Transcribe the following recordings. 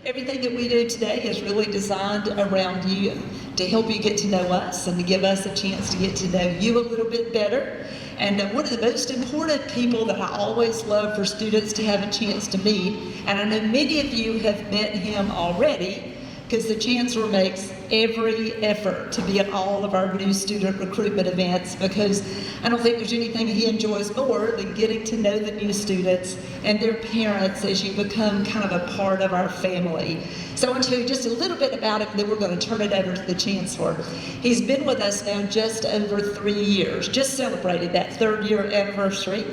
Everything that we do today is really designed around you to help you get to know us and to give us a chance to get to know you a little bit better. And one of the most important people that I always love for students to have a chance to meet, and I know many of you have met him already, because the Chancellor makes every effort to be at all of our new student recruitment events, because I don't think there's anything he enjoys more than getting to know the new students and their parents as you become kind of a part of our family. So I want to tell you just a little bit about him, and then we're going to turn it over to the Chancellor. He's been with us now just over 3 years, just celebrated that 3rd year anniversary.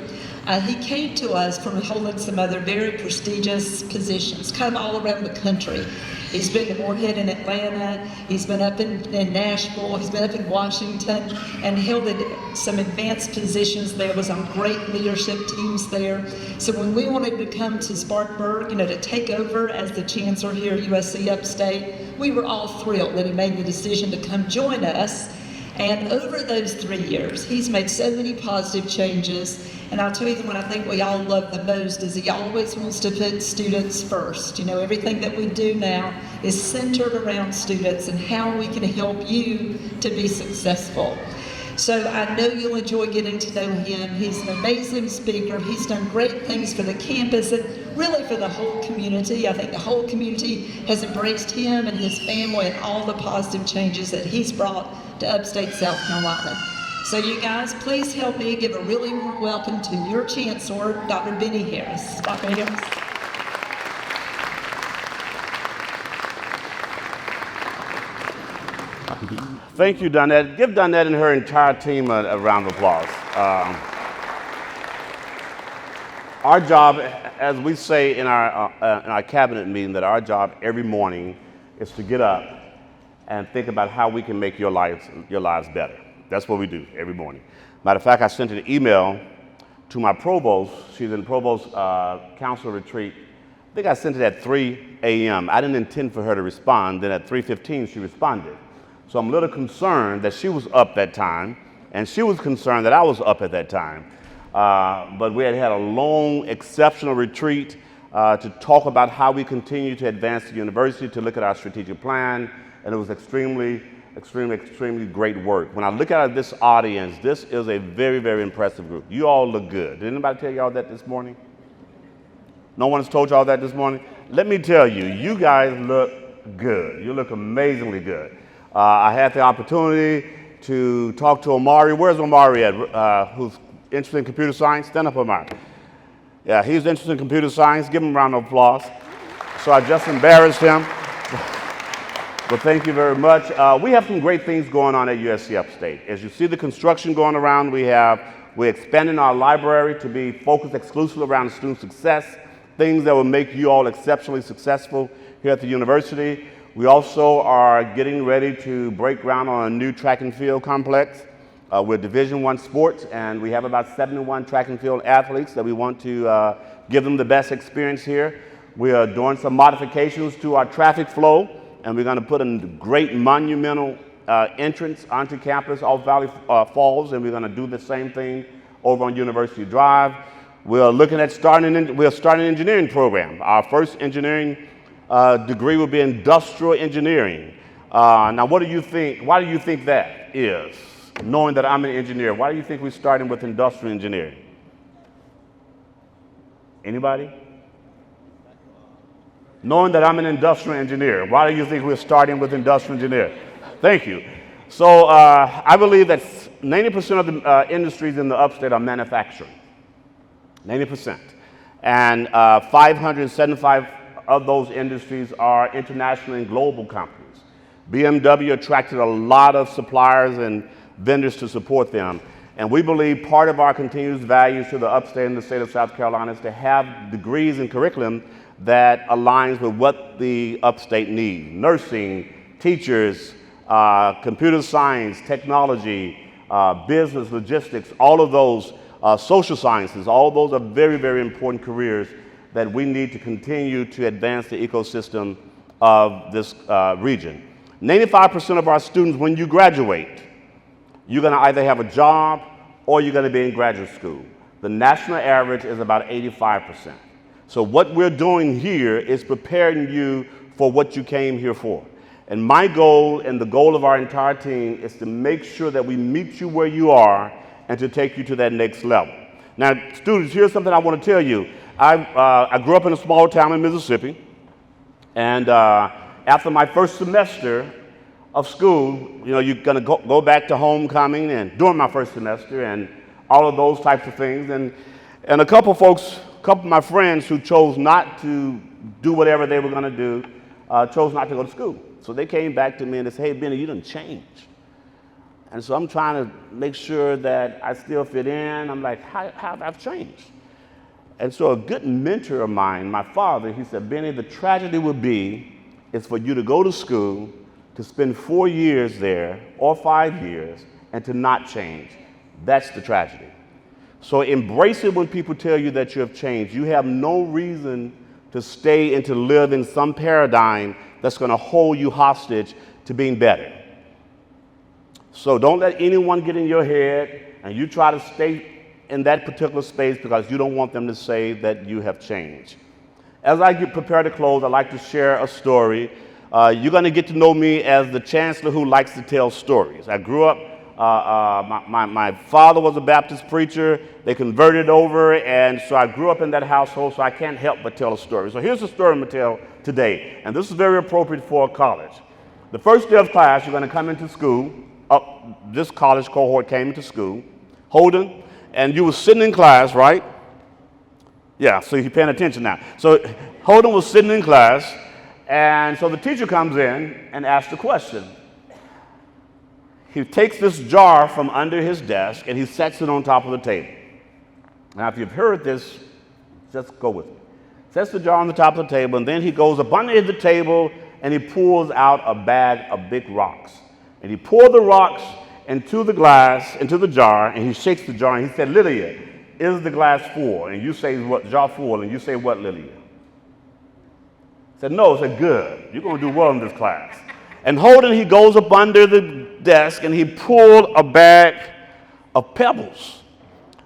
He came to us from holding some other very prestigious positions, kind of all around the country. He's been to Moorhead in Atlanta, he's been up in Nashville, he's been up in Washington, and held some advanced positions there, was on great leadership teams there. So when we wanted to come to Spartanburg, to take over as the Chancellor here at USC Upstate, we were all thrilled that he made the decision to come join us. And over those 3 years, he's made so many positive changes. And I'll tell you the one I think we all love the most is he always wants to put students first. Everything that we do now is centered around students and how we can help you to be successful. So I know you'll enjoy getting to know him. He's an amazing speaker. He's done great things for the campus and really for the whole community. I think the whole community has embraced him and his family and all the positive changes that he's brought to Upstate South Carolina. So you guys, please help me give a really warm welcome to your Chancellor, Dr. Benny Harris. Dr. Harris. Thank you, Donette. Give Donette and her entire team a round of applause. Our job, as we say in our cabinet meeting, that our job every morning is to get up and think about how we can make your lives better. That's what we do every morning. Matter of fact, I sent an email to my provost. She's in provost council retreat. I think I sent it at 3 a.m. I didn't intend for her to respond. Then at 3:15, she responded. So I'm a little concerned that she was up that time, and she was concerned that I was up at that time. But we had a long, exceptional retreat to talk about how we continue to advance the university, to look at our strategic plan, and it was extremely great work. When I look at this audience, this is a very, very impressive group. You all look good. Did anybody tell y'all that this morning? No one's told y'all that this morning? Let me tell you, you guys look good. You look amazingly good. I had the opportunity to talk to Omari. Where's Omari at? Who's interested in computer science? Stand up, Omari. Yeah, he's interested in computer science. Give him a round of applause. So I just embarrassed him. Well, thank you very much. We have some great things going on at USC Upstate. As you see the construction going around, we're expanding our library to be focused exclusively around student success, things that will make you all exceptionally successful here at the university. We also are getting ready to break ground on a new track and field complex. We're Division I sports, and we have about 71 track and field athletes that we want to give them the best experience here. We are doing some modifications to our traffic flow, and we're going to put a great monumental entrance onto campus off Valley Falls, and we're going to do the same thing over on University Drive. We're looking at starting an engineering program. Our first engineering degree will be industrial engineering. Now, what do you think? Why do you think that is? Knowing that I'm an engineer, why do you think we're starting with industrial engineering? Anybody? Knowing that I'm an industrial engineer, why do you think we're starting with industrial engineering? Thank you. So I believe that 90% of the industries in the upstate are manufacturing. 90%. And 575 of those industries are international and global companies. BMW attracted a lot of suppliers and vendors to support them. And we believe part of our continuous values to the upstate and the state of South Carolina is to have degrees and curriculum that aligns with what the upstate needs. Nursing, teachers, computer science, technology, business, logistics, all of those, social sciences, all of those are very, very important careers that we need to continue to advance the ecosystem of this region. 95% of our students, when you graduate, you're going to either have a job or you're going to be in graduate school. The national average is about 85%. So what we're doing here is preparing you for what you came here for. And my goal and the goal of our entire team is to make sure that we meet you where you are and to take you to that next level. Now, students, here's something I want to tell you. I grew up in a small town in Mississippi, and after my first semester of school, you know, you're going to go back to homecoming, and during my first semester, and all of those types of things. And a couple of my friends who chose not to do whatever they were going to do, chose not to go to school. So they came back to me and they said, hey, Benny, you done changed. And so I'm trying to make sure that I still fit in. I'm like, how have I changed? And so a good mentor of mine, my father, he said, Benny, the tragedy would be is for you to go to school, to spend 4 years there or 5 years, and to not change. That's the tragedy. So embrace it when people tell you that you have changed. You have no reason to stay and to live in some paradigm that's going to hold you hostage to being better. So don't let anyone get in your head and you try to stay in that particular space because you don't want them to say that you have changed. As I get prepared to close, I'd like to share a story. You're going to get to know me as the Chancellor who likes to tell stories. I grew up, my father was a Baptist preacher. They converted over, and so I grew up in that household, so I can't help but tell a story. So here's the story I'm going to tell today, and this is very appropriate for college. The first day of class, you're going to come into school. This college cohort came into school. Holden, and you were sitting in class, right? Yeah, so you're paying attention now. So Holden was sitting in class, and so the teacher comes in and asks a question. He takes this jar from under his desk and he sets it on top of the table. Now, if you've heard this, just go with me. Sets the jar on the top of the table, and then he goes up under the table and he pulls out a bag of big rocks. And he poured the rocks into the glass, into the jar, and he shakes the jar and he said, Lydia, is the glass full? And you say, what, jar full? And you say, what, Lydia? He said, no. I said, good. You're going to do well in this class. And Holden, he goes up under the desk and he pulled a bag of pebbles.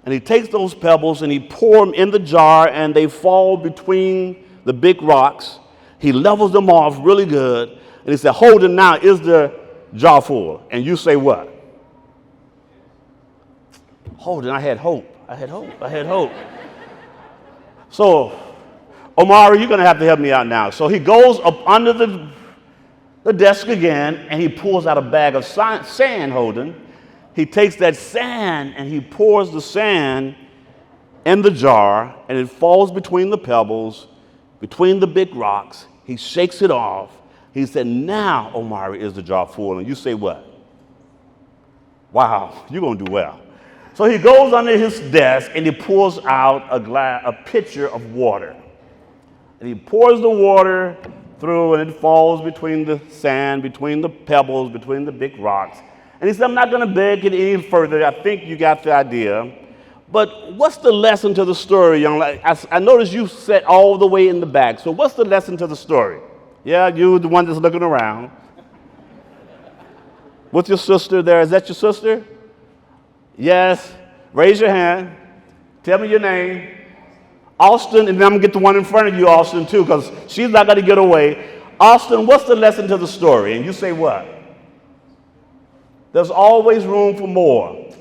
And he takes those pebbles and he pours them in the jar and they fall between the big rocks. He levels them off really good. And he said, Holden, now is the jar full? And you say what? Holden, I had hope. I had hope. I had hope. So, Omari, you're going to have to help me out now. So he goes up under the desk again, and he pulls out a bag of sand, Holden. He takes that sand and he pours the sand in the jar, and it falls between the pebbles, between the big rocks. He shakes it off. He said, now, Omari, is the jar full? And you say what? Wow, you're going to do well. So he goes under his desk and he pulls out a pitcher of water. And he pours the water through, and it falls between the sand, between the pebbles, between the big rocks. And he said, I'm not going to beg it any further. I think you got the idea. But what's the lesson to the story, young lady? I noticed you sat all the way in the back. So what's the lesson to the story? Yeah, you, the one that's looking around. What's your sister there? Is that your sister? Yes. Raise your hand. Tell me your name. Austin, and then I'm going to get the one in front of you, Austin, too, because she's not going to get away. Austin, what's the lesson to the story? And you say what? There's always room for more.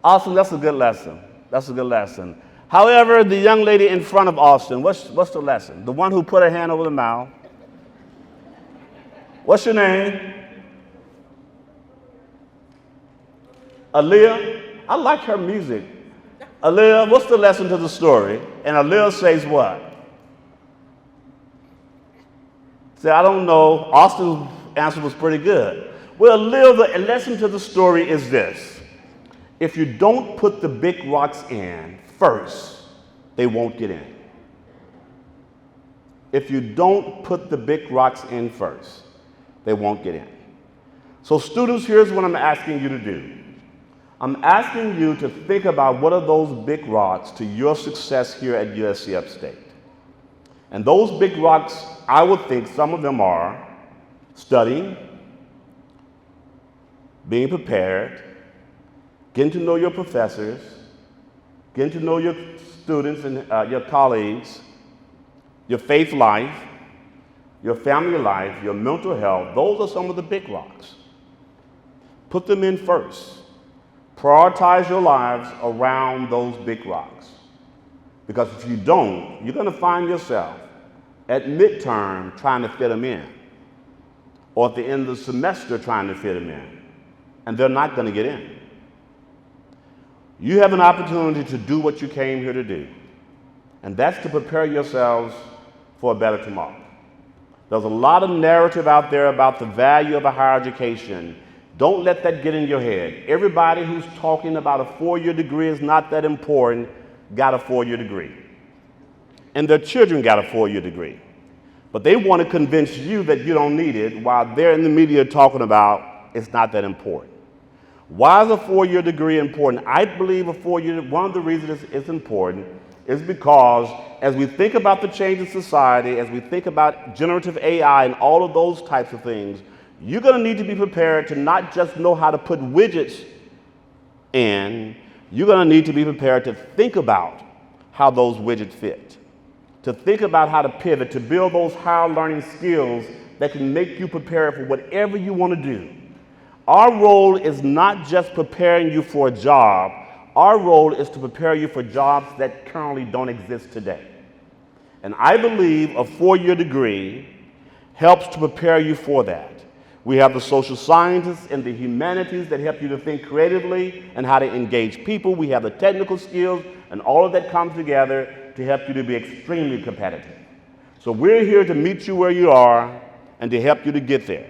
Austin, that's a good lesson. That's a good lesson. However, the young lady in front of Austin, what's the lesson? The one who put her hand over the mouth. What's your name? Aaliyah. I like her music. Aaliyah, what's the lesson to the story? And Aaliyah says what? Say, I don't know. Austin's answer was pretty good. Well, Aaliyah, the lesson to the story is this. If you don't put the big rocks in first, they won't get in. If you don't put the big rocks in first, they won't get in. So students, here's what I'm asking you to do. I'm asking you to think about what are those big rocks to your success here at USC Upstate. And those big rocks, I would think some of them are studying, being prepared, getting to know your professors, getting to know your students and your colleagues, your faith life, your family life, your mental health. Those are some of the big rocks. Put them in first. Prioritize your lives around those big rocks. Because if you don't, you're going to find yourself at midterm trying to fit them in, or at the end of the semester trying to fit them in, and they're not going to get in. You have an opportunity to do what you came here to do, and that's to prepare yourselves for a better tomorrow. There's a lot of narrative out there about the value of a higher education. Don't let that get in your head. Everybody who's talking about a 4-year degree is not that important got a 4-year degree. And their children got a 4-year degree. But they want to convince you that you don't need it while they're in the media talking about it's not that important. Why is a 4-year degree important? I believe one of the reasons it's important is because as we think about the change in society, as we think about generative AI and all of those types of things, you're going to need to be prepared to not just know how to put widgets in, you're going to need to be prepared to think about how those widgets fit, to think about how to pivot, to build those higher learning skills that can make you prepared for whatever you want to do. Our role is not just preparing you for a job. Our role is to prepare you for jobs that currently don't exist today. And I believe a 4-year degree helps to prepare you for that. We have the social sciences and the humanities that help you to think creatively and how to engage people. We have the technical skills, and all of that comes together to help you to be extremely competitive. So we're here to meet you where you are and to help you to get there.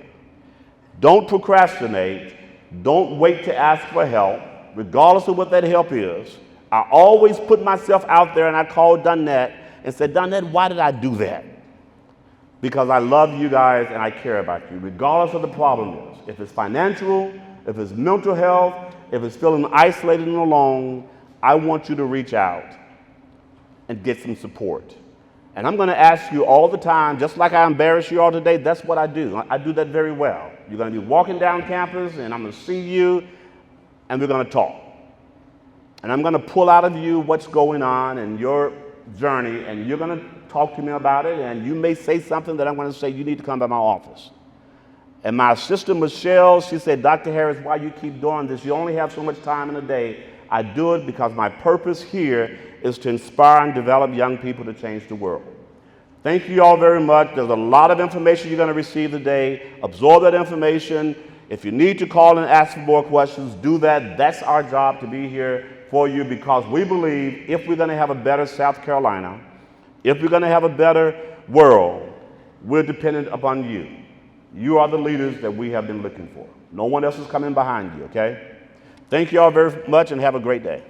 Don't procrastinate. Don't wait to ask for help, regardless of what that help is. I always put myself out there, and I called Donette and said, Donette, why did I do that? Because I love you guys and I care about you, regardless of the problem is. If it's financial, if it's mental health, if it's feeling isolated and alone, I want you to reach out and get some support. And I'm going to ask you all the time, just like I embarrass you all today, that's what I do. I do that very well. You're going to be walking down campus, and I'm going to see you, and we're going to talk. And I'm going to pull out of you what's going on in your journey, and you're going to talk to me about it, and you may say something that I'm going to say, you need to come by my office. And my assistant, Michelle, she said, Dr. Harris, why you keep doing this? You only have so much time in a day. I do it because my purpose here is to inspire and develop young people to change the world. Thank you all very much. There's a lot of information you're going to receive today. Absorb that information. If you need to call and ask for more questions, do that. That's our job, to be here for you, because we believe if we're going to have a better South Carolina, if we're going to have a better world, we're dependent upon you. You are the leaders that we have been looking for. No one else is coming behind you, okay? Thank you all very much and have a great day.